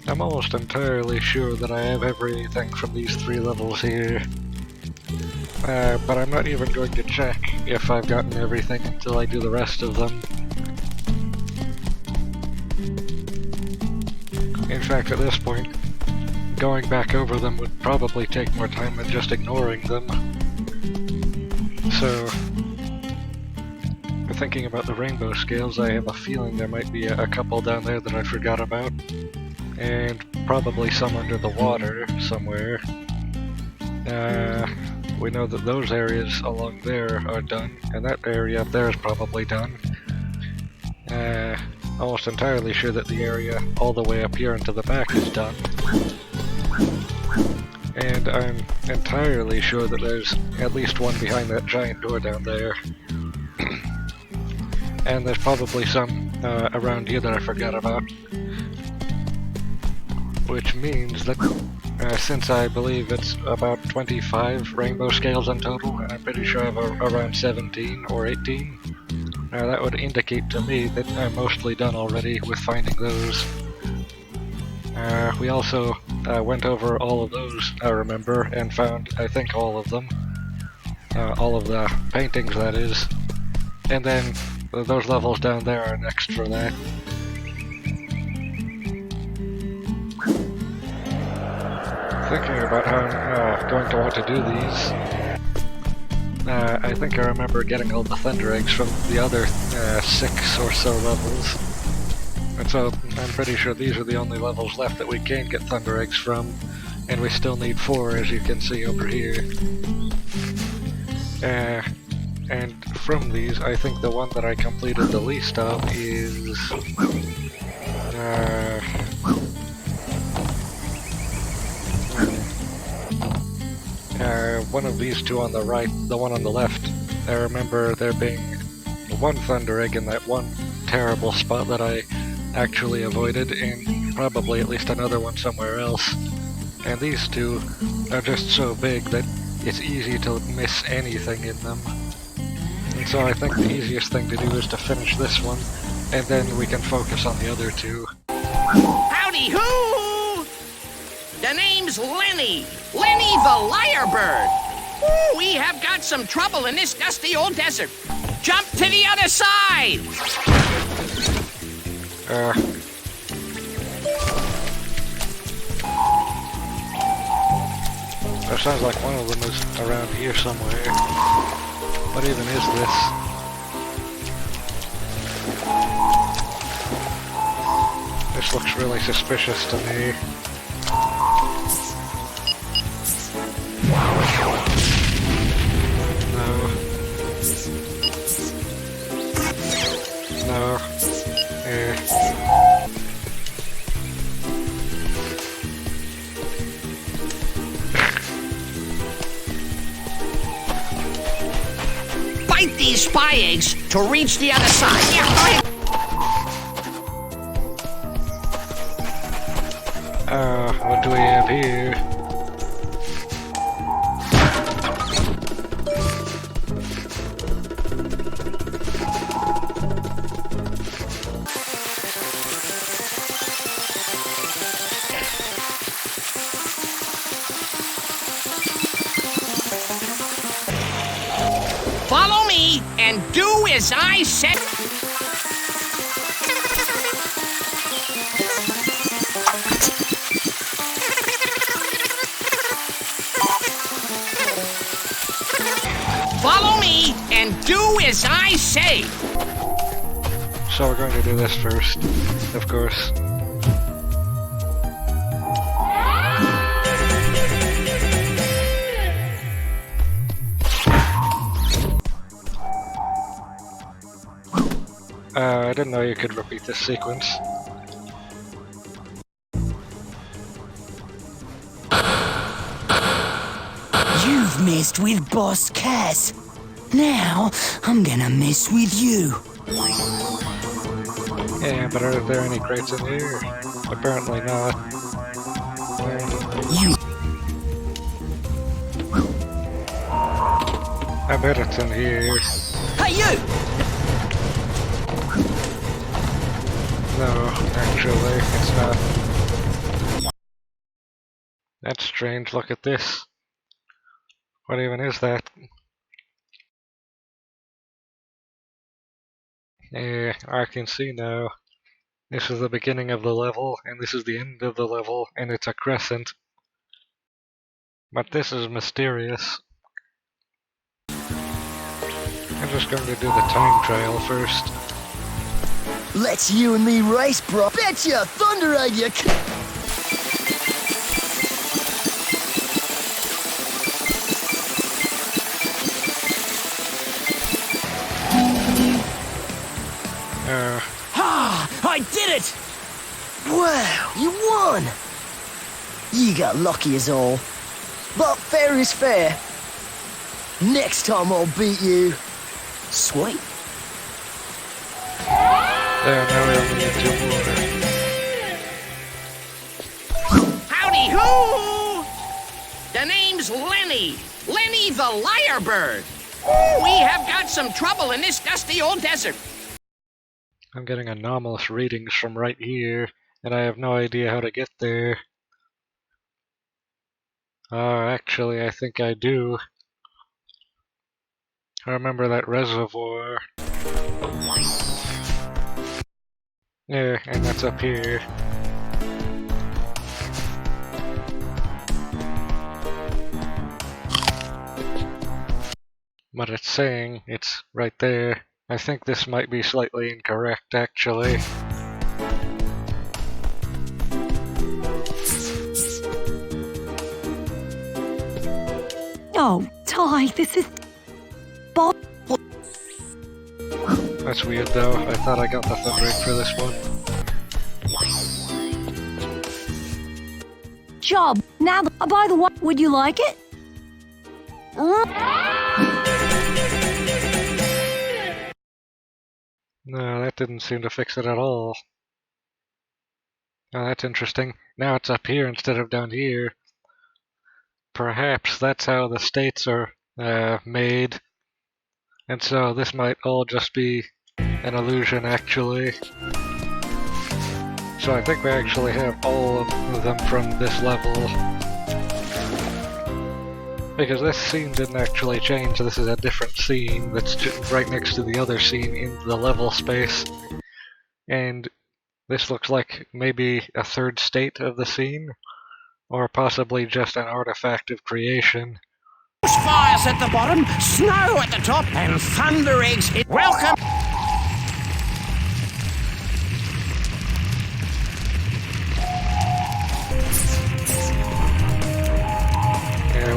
I'm almost entirely sure that I have everything from these 3 levels here. But I'm not even going to check if I've gotten everything until I do the rest of them. In fact, at this point, going back over them would probably take more time than just ignoring them. So, thinking about the rainbow scales, I have a feeling there might be a couple down there that I forgot about. And probably some under the water somewhere. We know that those areas along there are done, and that area up there is probably done. Almost entirely sure that the area all the way up here into the back is done. And I'm entirely sure that there's at least one behind that giant door down there. And there's probably some around here that I forgot about. Which means that since I believe it's about 25 rainbow scales in total, and I'm pretty sure I have around 17 or 18, that would indicate to me that I'm mostly done already with finding those. We also went over all of those, I remember, and found, I think, all of them. All of the paintings, that is. And then those levels down there are next for that. Thinking about how I'm going to want to do these, I think I remember getting all the Thunder Eggs from the other 6 or so levels. And so I'm pretty sure these are the only levels left that we can get Thunder Eggs from, and we still need 4, as you can see over here. And from these, I think the one that I completed the least of is... one of these 2 on the right, the one on the left. I remember there being 1 Thunder Egg in that one terrible spot that I actually avoided, and probably at least another one somewhere else. And these 2 are just so big that it's easy to miss anything in them. And so I think the easiest thing to do is to finish this one, and then we can focus on the other 2. Howdy-hoo! The name's Lenny! Lenny the lyrebird! Ooh, we have got some trouble in this dusty old desert. Jump to the other side! That sounds like one of them is around here somewhere. What even is this? This looks really suspicious to me. No. Bite these spy eggs to reach the other side. Yeah, what do we have here? Follow me and do as I said. Follow me and do as I say. So we're going to do this first, of course. I didn't know you could repeat this sequence. You've messed with Boss Cass. Now, I'm gonna mess with you. Yeah, but are there any crates in here? Apparently not. You. I bet it's in here. Hey, you! No, actually, it's not. That's strange, look at this. What even is that? I can see now. This is the beginning of the level, and this is the end of the level, and it's a crescent. But this is mysterious. I'm just going to do the time trial first. Let's you and me race, bro. Betcha, Thunder Egg, you I did it! Wow, you won! You got lucky as all. But fair is fair. Next time I'll beat you. Sweet. There, now we only need 2 more. Howdy ho! The name's Lenny. Lenny the lyrebird. Ooh, we have got some trouble in this dusty old desert. I'm getting anomalous readings from right here, and I have no idea how to get there. Actually, I think I do. I remember that reservoir. Yeah, and that's up here. But it's saying it's right there. I think this might be slightly incorrect, actually. Oh, Ty, this is... Bob. That's weird, though. I thought I got the thunder egg for this one. Job. Now, by the way, would you like it? No, that didn't seem to fix it at all. Oh, that's interesting. Now it's up here instead of down here. Perhaps that's how the states are made. And so this might all just be an illusion, actually. So I think we actually have all of them from this level. Because this scene didn't actually change, this is a different scene that's right next to the other scene in the level space. And this looks like maybe a third state of the scene, or possibly just an artifact of creation. Fires at the bottom, snow at the top, and thunder eggs hit. Welcome!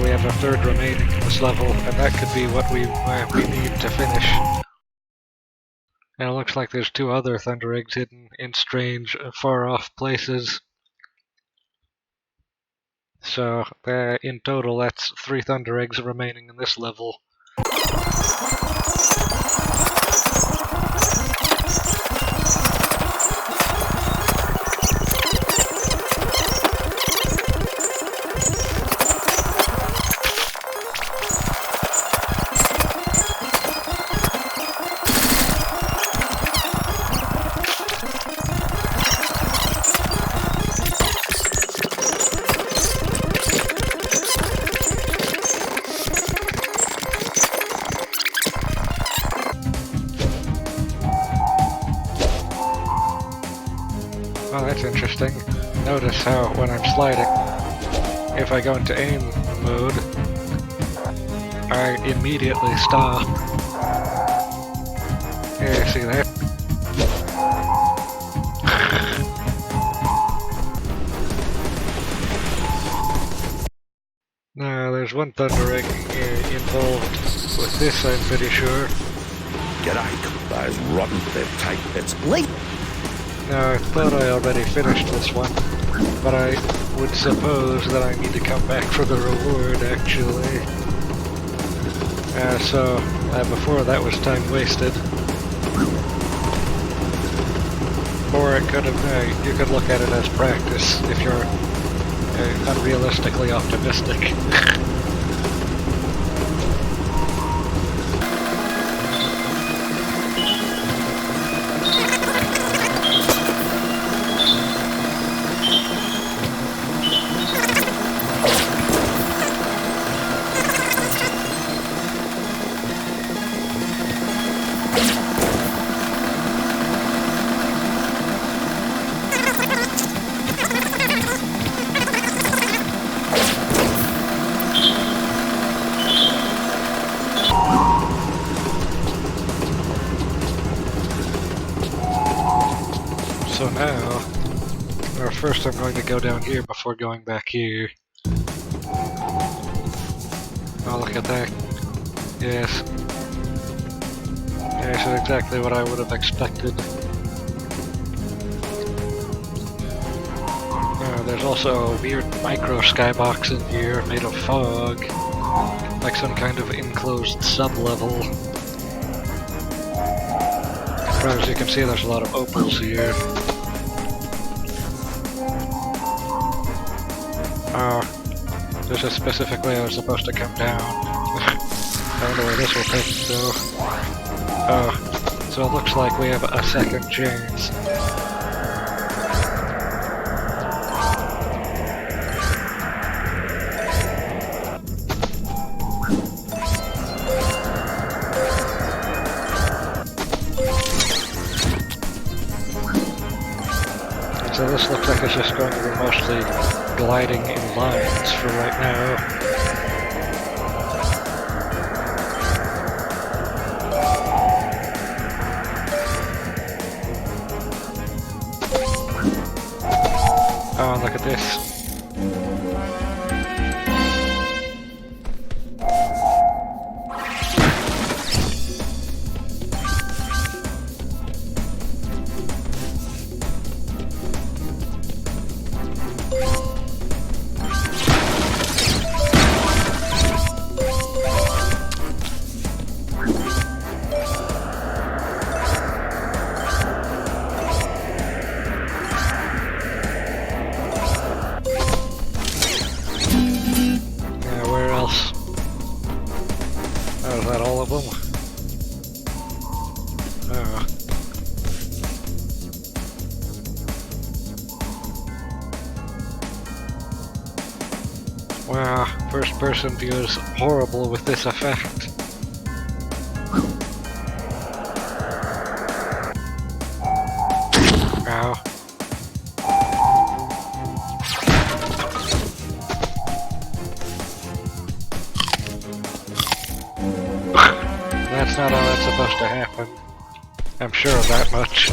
We have a third remaining in this level, and that could be what we need to finish. And it looks like there's 2 other thunder eggs hidden in strange, far-off places. So, in total, that's 3 thunder eggs remaining in this level. Oh, that's interesting. Notice how when I'm sliding, if I go into aim mode, I immediately stop. Yeah, see that? No, there's one thunder egg involved with this, I'm pretty sure. G'day, those rotten tight bits. No, I thought I already finished this one, but I would suppose that I need to come back for the reward, actually. So before that was time wasted. Or it could have, you could look at it as practice if you're unrealistically optimistic. first I'm going to go down here before going back here. Oh, look at that. Yes. Yes, that's exactly what I would have expected. There's also a weird micro skybox in here made of fog. Like some kind of enclosed sub-level. As you can see, there's a lot of opals here. Oh, this is specifically I was supposed to come down. I wonder where this will take us though. Oh, so it looks like we have a second chance. So this looks like it's just going to be mostly gliding in lines for right now. Oh, look at this. Wow, first-person view is horrible with this effect. Ow. That's not how that's supposed to happen. I'm sure of that much.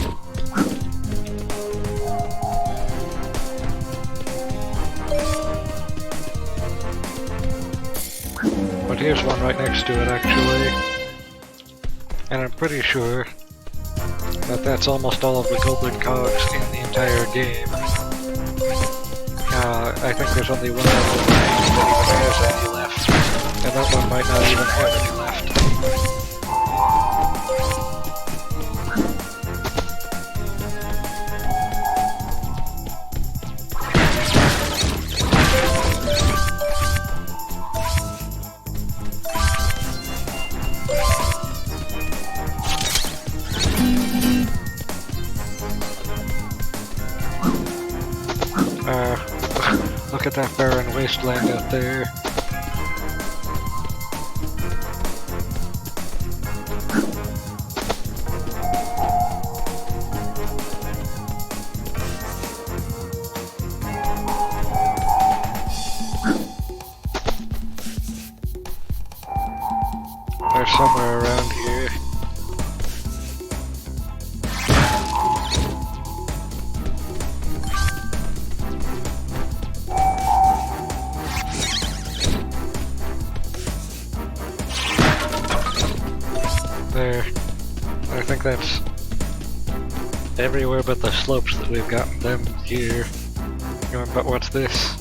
But here's one right next to it, actually. And I'm pretty sure that that's almost all of the golden cogs in the entire game. I think there's only one other range that even has any left. And that one might not even have any left. Look at that barren wasteland out there. They're somewhere around here. There. I think that's everywhere but the slopes that we've gotten them here. But what's this?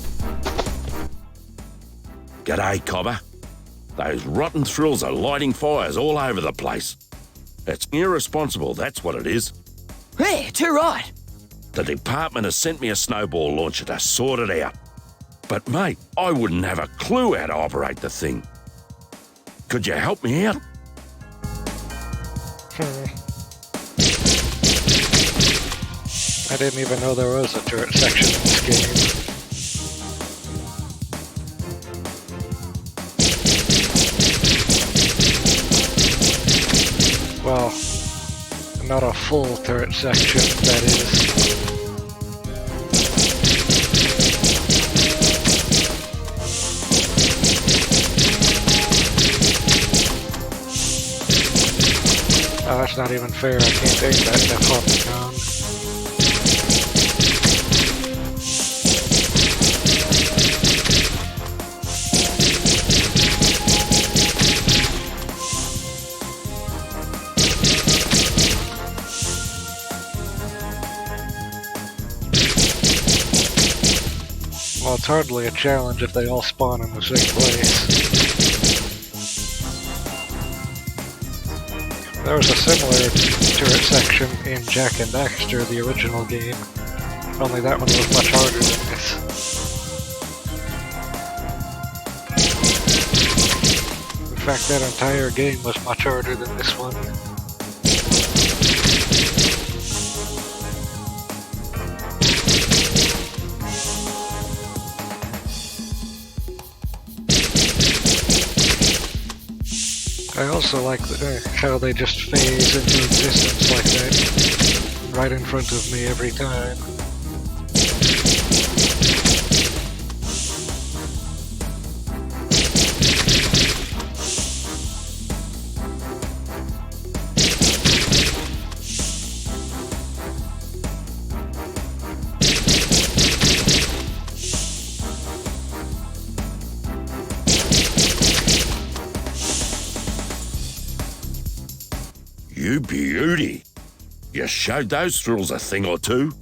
G'day, cobber. Those rotten thrills are lighting fires all over the place. It's irresponsible, that's what it is. Hey, too right. The department has sent me a snowball launcher to sort it out. But mate, I wouldn't have a clue how to operate the thing. Could you help me out? I didn't even know there was a turret section in this game. Well, not a full turret section, that is. Oh, that's not even fair. I can't aim that in a polygon. Well, it's hardly a challenge if they all spawn in the same place. There was a similar turret section in Jak and Daxter, the original game, only that one was much harder than this. In fact, that entire game was much harder than this one. I also like how they just phase into existence like that, right in front of me every time. You beauty! You showed those thrills a thing or two.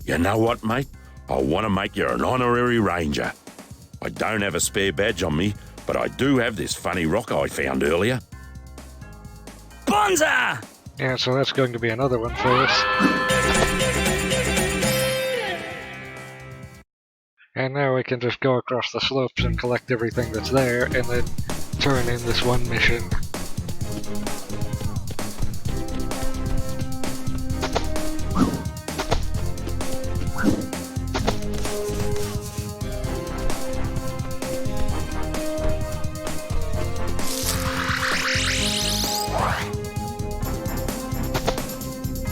You know what, mate? I want to make you an honorary ranger. I don't have a spare badge on me, but I do have this funny rock I found earlier. Bonza! Yeah, so that's going to be another one for us. And now we can just go across the slopes and collect everything that's there, and then turn in this one mission.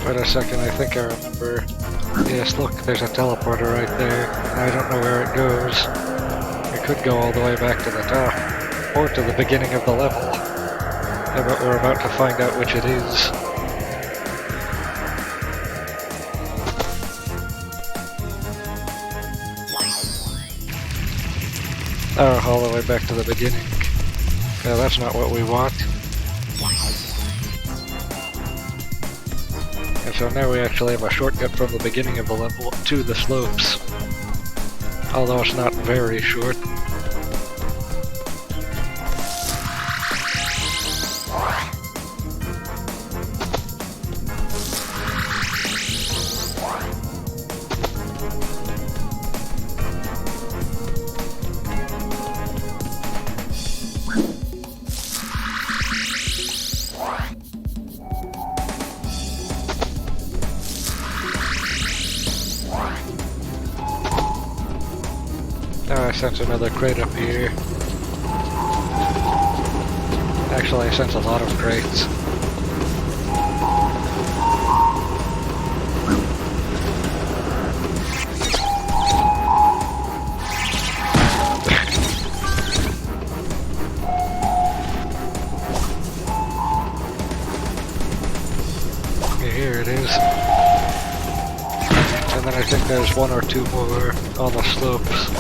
Wait a second, I think I remember. Yes, look, there's a teleporter right there. I don't know where it goes. It could go all the way back to the top, or to the beginning of the level. But we're about to find out which it is. Oh, all the way back to the beginning. No, that's not what we want. And so now we actually have a shortcut from the beginning of the level to the slopes. Although it's not very short. I sense another crate up here. Actually, I sense a lot of crates. Here it is. And then I think there's one or two more on the slopes.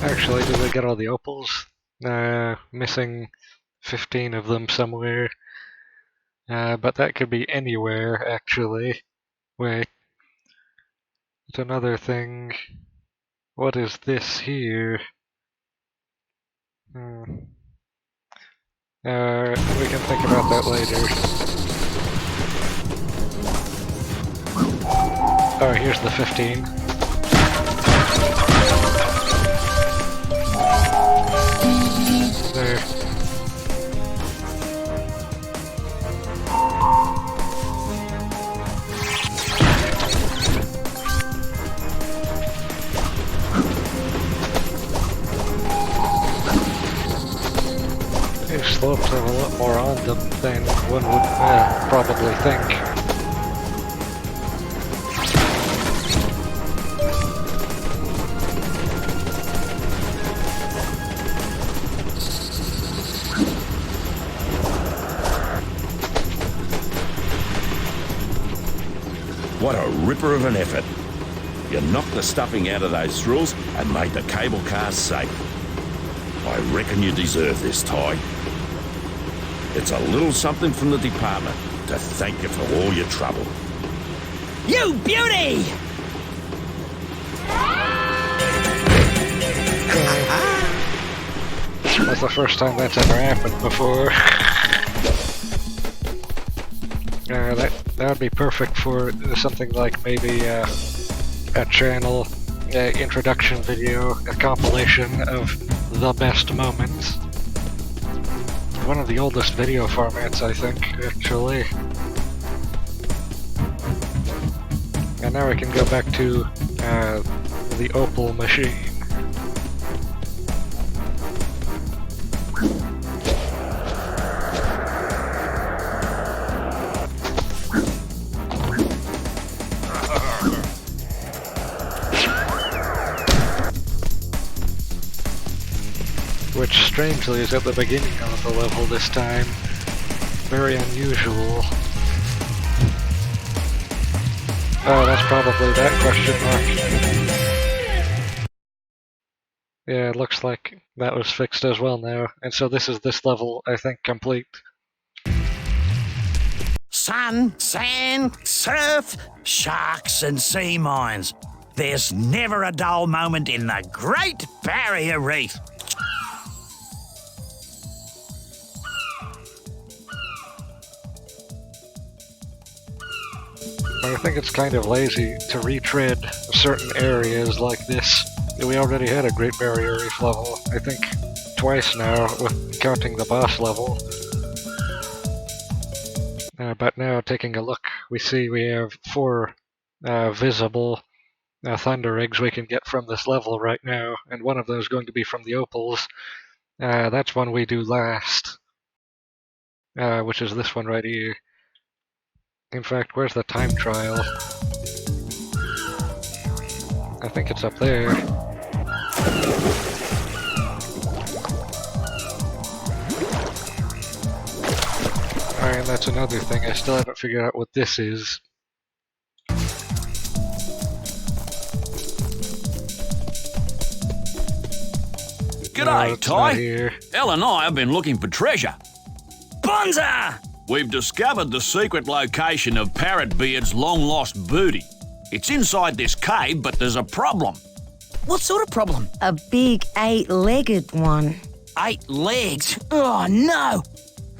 Actually, did we get all the opals? Missing 15 of them somewhere. But that could be anywhere, actually. Wait. It's another thing. What is this here? We can think about that later. Oh, here's the 15. There. These slopes have a lot more on them than one would probably think. What a ripper of an effort. You knocked the stuffing out of those thrills and made the cable cars safe. I reckon you deserve this, Ty. It's a little something from the department to thank you for all your trouble. You beauty! That's the first time that's ever happened before. That would be perfect for something like maybe a channel introduction video, a compilation of the best moments. One of the oldest video formats, I think, actually. And now I can go back to the Opal machine. Which strangely is at the beginning of the level this time. Very unusual. Oh, that's probably that question mark. Yeah, it looks like that was fixed as well now. And so this is this level, I think, complete. Sun, sand, surf, sharks and sea mines. There's never a dull moment in the Great Barrier Reef. I think it's kind of lazy to retread certain areas like this. We already had a Great Barrier Reef level, I think twice now, with counting the boss level. But now, taking a look, we see we have 4 visible thunder eggs we can get from this level right now, and one of those is going to be from the opals. That's one we do last, which is this one right here. In fact, where's the time trial? I think it's up there. Alright, and that's another thing. I still haven't figured out what this is. G'day, it's not Ty. here. Elle and I have been looking for treasure. Bonza! We've discovered the secret location of Parrotbeard's long-lost booty. It's inside this cave, but there's a problem. What sort of problem? A big 8-legged one. 8 legs? Oh, no!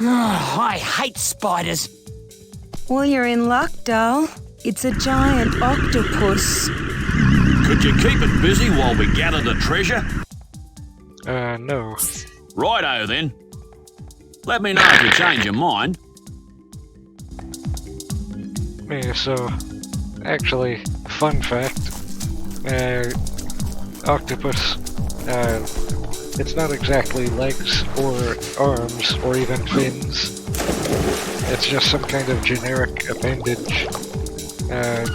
Oh, I hate spiders. Well, you're in luck, doll. It's a giant octopus. Could you keep it busy while we gather the treasure? No. Righto, then. Let me know if you change your mind. Yeah, so, actually, fun fact, octopus, it's not exactly legs or arms or even fins. It's just some kind of generic appendage,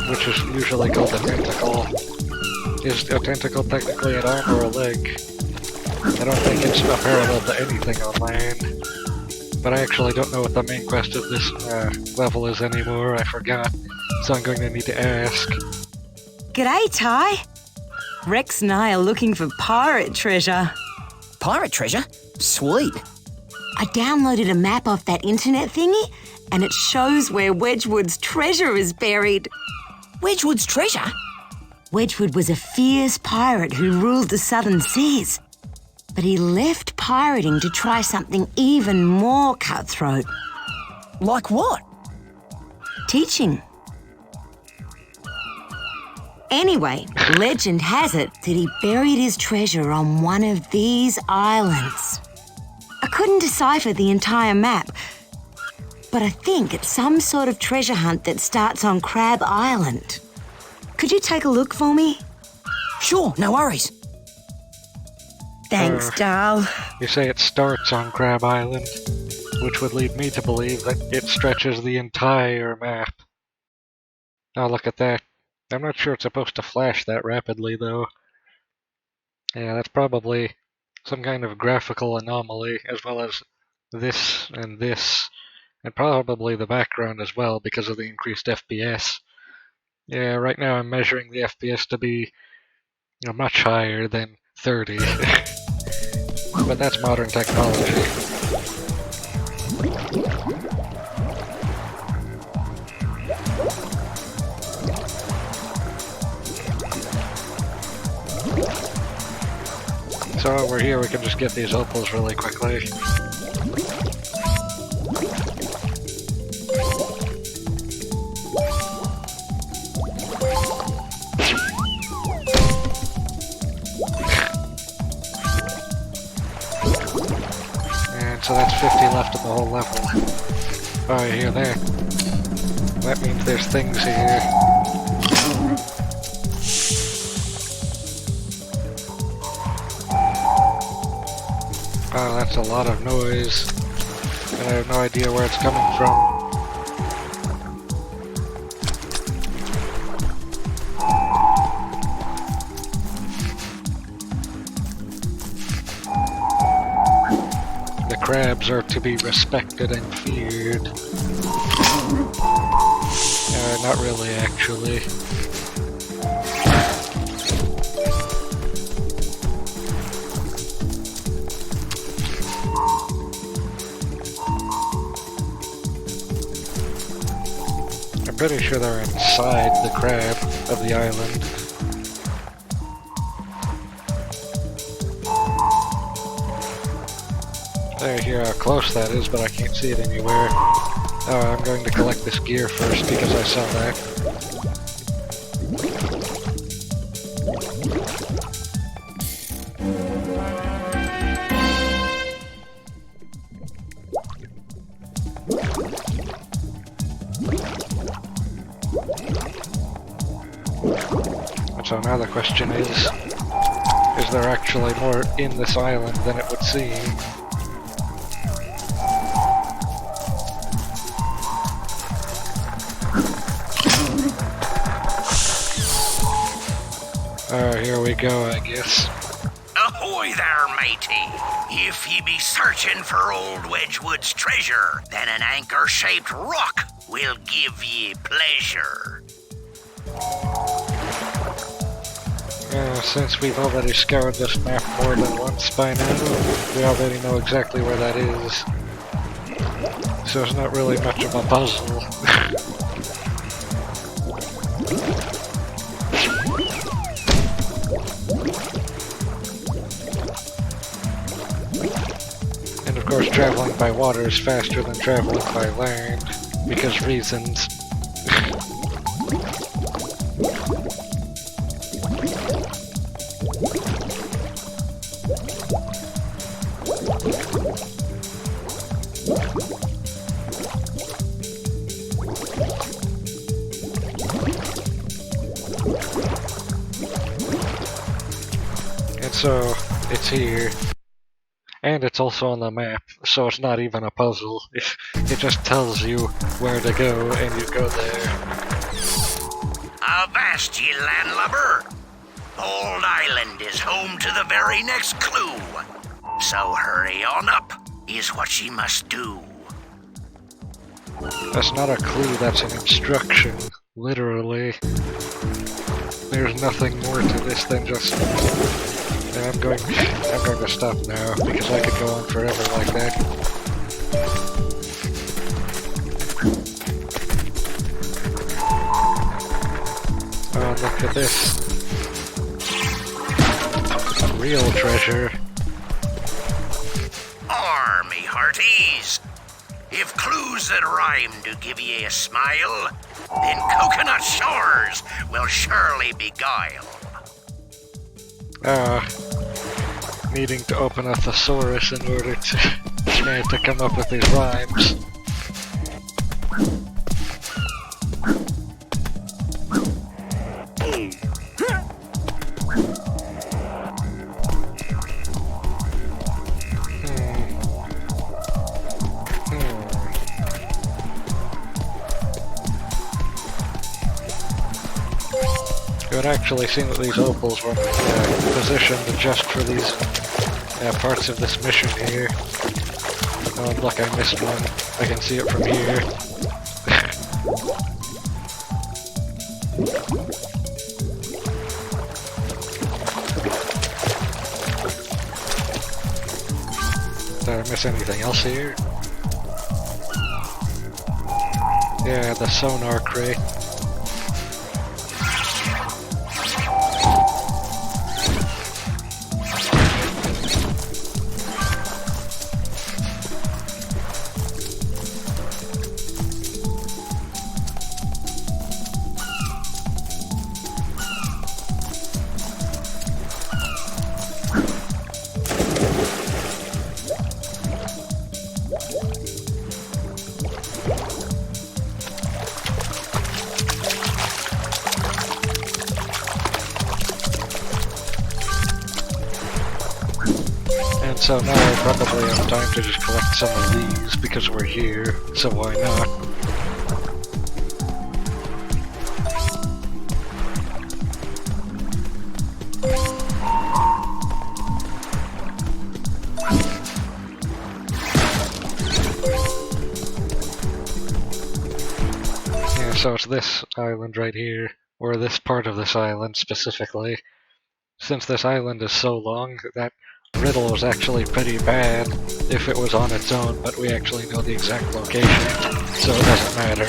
which is usually called a tentacle. Is a tentacle technically an arm or a leg? I don't think it's a parallel to anything on land. But I actually don't know what the main quest of this level is anymore. I forgot, so I'm going to need to ask. G'day, Ty. Rex and I are looking for pirate treasure. Pirate treasure? Sweet. I downloaded a map off that internet thingy, and it shows where Wedgwood's treasure is buried. Wedgwood's treasure? Wedgwood was a fierce pirate who ruled the southern seas. But he left pirating to try something even more cutthroat. Like what? Teaching. Anyway, legend has it that he buried his treasure on one of these islands. I couldn't decipher the entire map, but I think it's some sort of treasure hunt that starts on Crab Island. Could you take a look for me? Sure, no worries. Thanks, doll. You say it starts on Crab Island, which would lead me to believe that it stretches the entire map. Oh, look at that. I'm not sure it's supposed to flash that rapidly, though. Yeah, that's probably some kind of graphical anomaly, as well as this, and probably the background as well, because of the increased FPS. Yeah, right now I'm measuring the FPS to be much higher than 30. But that's modern technology. So while we're here, we can just get these opals really quickly. And so that's 50 left of the whole level. Oh, you hear there? That means there's things here. Oh, that's a lot of noise. And I have no idea where it's coming from. The crabs are to be respected and feared. Not really, actually. I'm pretty sure they're inside the crab of the island. There, hear how close that is, but I can't see it anywhere. Oh, I'm going to collect this gear first because I saw that. So now the question is there actually more in this island than it would seem? Here we go, I guess. Ahoy there, matey. If ye be searching for old Wedgwood's treasure, then an anchor-shaped rock will give ye pleasure. Since we've already scoured this map more than once by now, we already know exactly where that is. So it's not really much of a puzzle. And of course traveling by water is faster than traveling by land, because reasons. So, it's here. And it's also on the map, so it's not even a puzzle. It just tells you where to go, and you go there. Avast ye, landlubber! Old Island is home to the very next clue. So hurry on up, is what ye must do. That's not a clue, that's an instruction. Literally. There's nothing more to this than just... I'm going to stop now, because I could go on forever like that. Oh, look at this. Real treasure. Army hearties! If clues that rhyme do give ye a smile, then Coconut Shores will surely beguile. Needing to open a thesaurus in order to come up with these rhymes. It would actually seem that these opals were positioned just for these parts of this mission here. Oh, and look, I missed one. I can see it from here. Did I miss anything else here? Yeah, the sonar crate. So now I probably have time to just collect some of these because we're here, so why not? Yeah, so it's this island right here, or this part of this island specifically. Since this island is so long, that riddle was actually pretty bad if it was on its own, but we actually know the exact location, so it doesn't matter.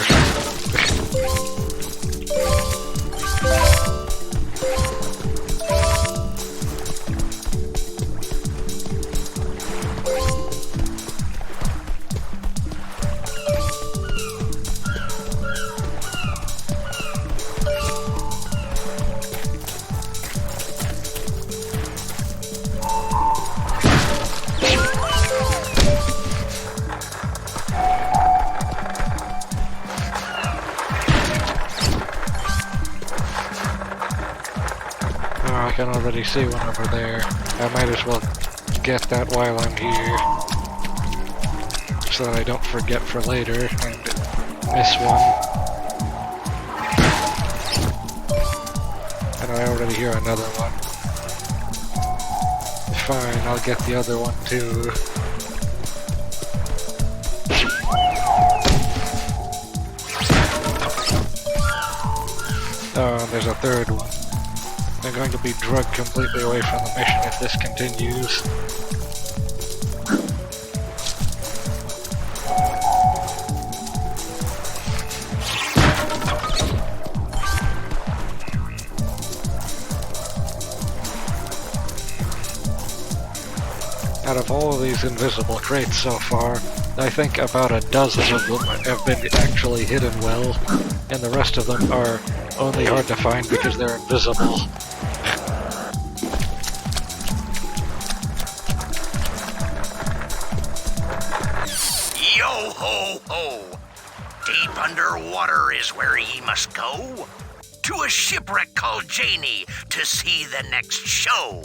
I can already see one over there. I might as well get that while I'm here, so that I don't forget for later and miss one. And I already hear another one. Fine, I'll get the other one too. Oh, and there's a third one. I'm going to be drugged completely away from the mission if this continues. Out of all of these invisible crates so far, I think about a dozen of them have been actually hidden well, and the rest of them are only hard to find because they're invisible. Yo-ho-ho! Deep underwater is where ye must go. To a shipwreck called Janie to see the next show.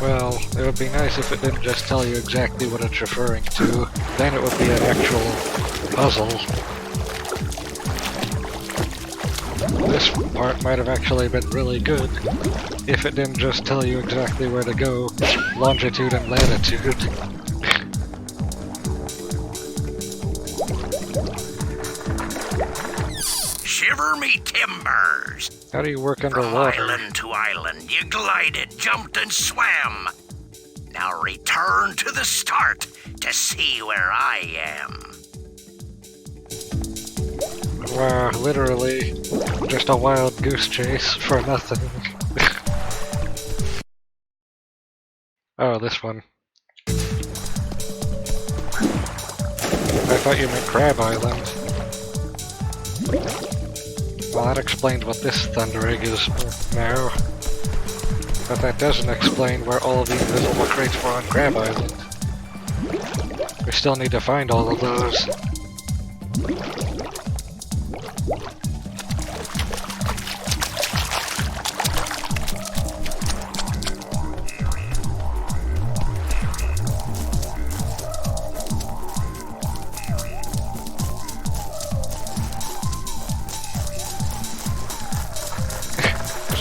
Well, it would be nice if it didn't just tell you exactly what it's referring to. Then it would be an actual puzzle. This part might have actually been really good if it didn't just tell you exactly where to go, longitude and latitude. Shiver me timbers! How do you work From underwater? island to island, you glided, jumped, and swam. Now return to the start to see where I am. Wow, literally just a wild goose chase for nothing. Oh, this one. I thought you meant Crab Island. Well, that explains what this Thunder Egg is now. But that doesn't explain where all of the invisible crates were on Crab Island. We still need to find all of those.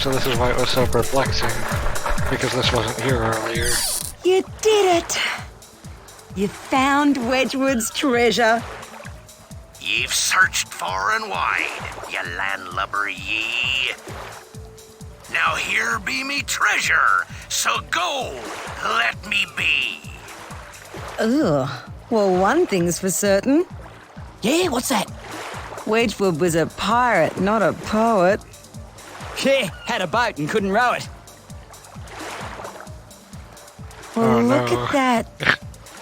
So this is why it was so perplexing, because this wasn't here earlier. You did it! You found Wedgwood's treasure. Ye've searched far and wide, ye landlubber ye. Now here be me treasure, so go, let me be. Ugh. Well, one thing's for certain. Yeah, what's that? Wedgwood was a pirate, not a poet. Yeah, had a boat and couldn't row it. Well, Oh, look no. at that.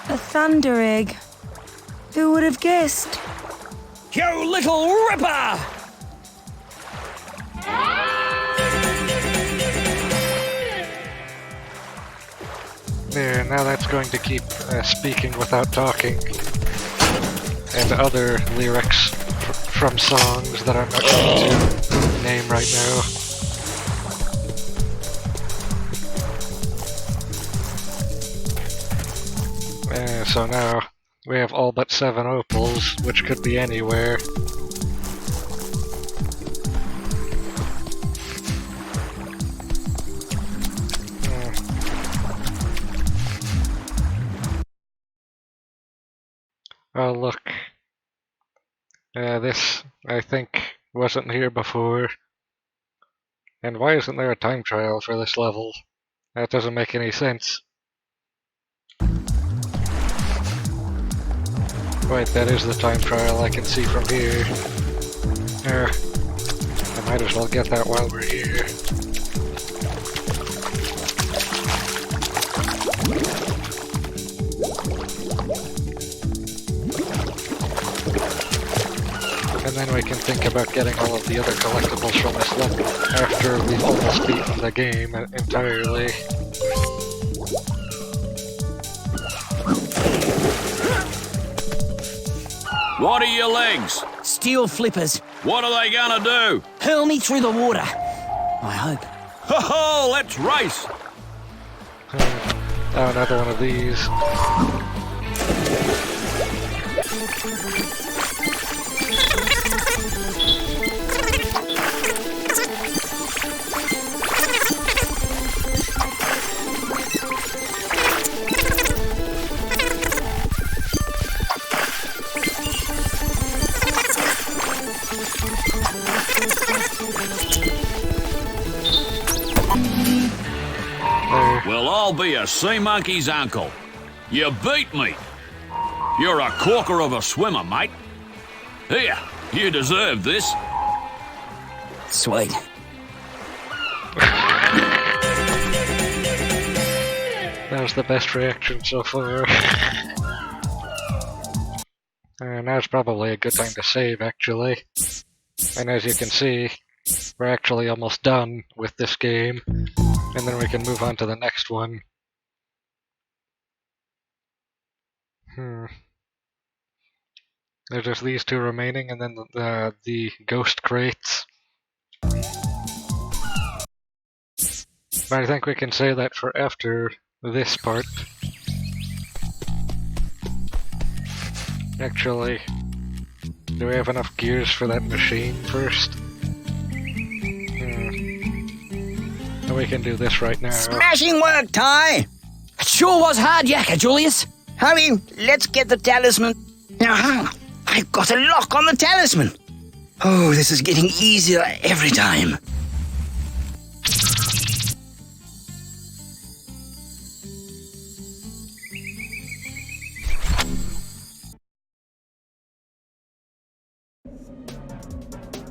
A thunder egg. Who would have guessed? You little ripper! There, now that's going to keep speaking without talking. And other lyrics from songs that I'm not going to name right now. So now we have all but 7 opals, which could be anywhere. Oh look, this, I think, wasn't here before. And why isn't there a time trial for this level? That doesn't make any sense. Wait, that is the time trial I can see from here. I might as well get that while we're here. And then we can think about getting all of the other collectibles from this level after we've almost beaten the game entirely. What are your legs? Steel flippers. What are they gonna do? Hurl me through the water. I hope. Ho ho, let's race! Oh, another one of these. Well, I'll be a sea monkey's uncle. You beat me. You're a corker of a swimmer, mate. Here, you deserve this. Sweet. That was the best reaction so far. Now's probably a good time to save, actually. And as you can see, we're actually almost done with this game. And then we can move on to the next one. There's just these 2 remaining, and then the ghost crates. But I think we can say that for after this part. Actually, do we have enough gears for that machine first? We can do this right now. Smashing work, Ty! It sure was hard yakka, Julius. Hurry, let's get the talisman. Now, I've got a lock on the talisman. Oh, this is getting easier every time.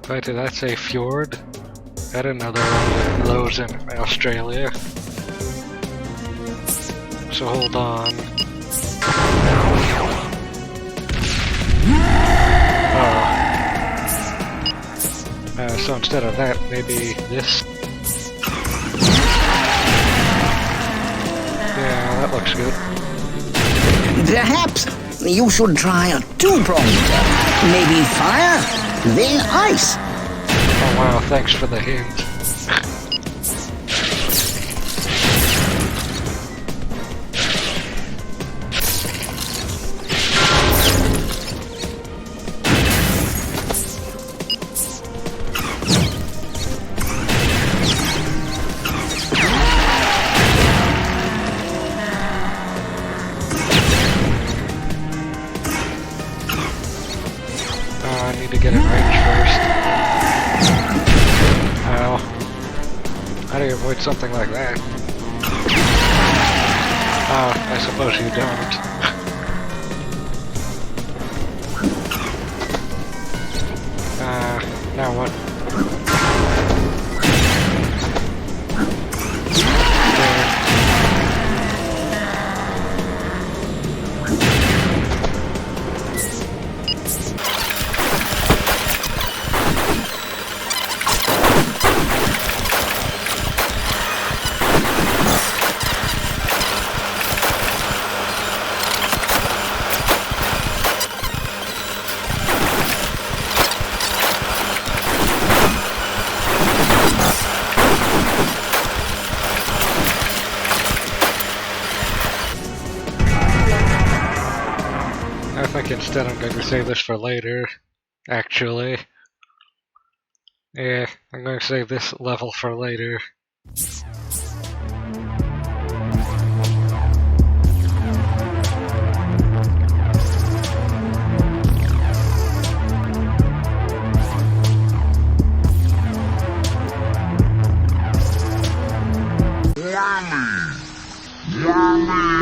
Wait, did that say fjord? I didn't know there were those in Australia. So hold on. So instead of that, maybe this? Yeah, that looks good. Perhaps you should try a 2-pronged attack. Maybe fire, then ice. Oh wow, thanks for the hint. I need to get in range first. Ow. avoid something like that. I suppose you don't. Now what? I think instead I'm going to save this for later, actually. Yeah, I'm going to save this level for later. Yummy!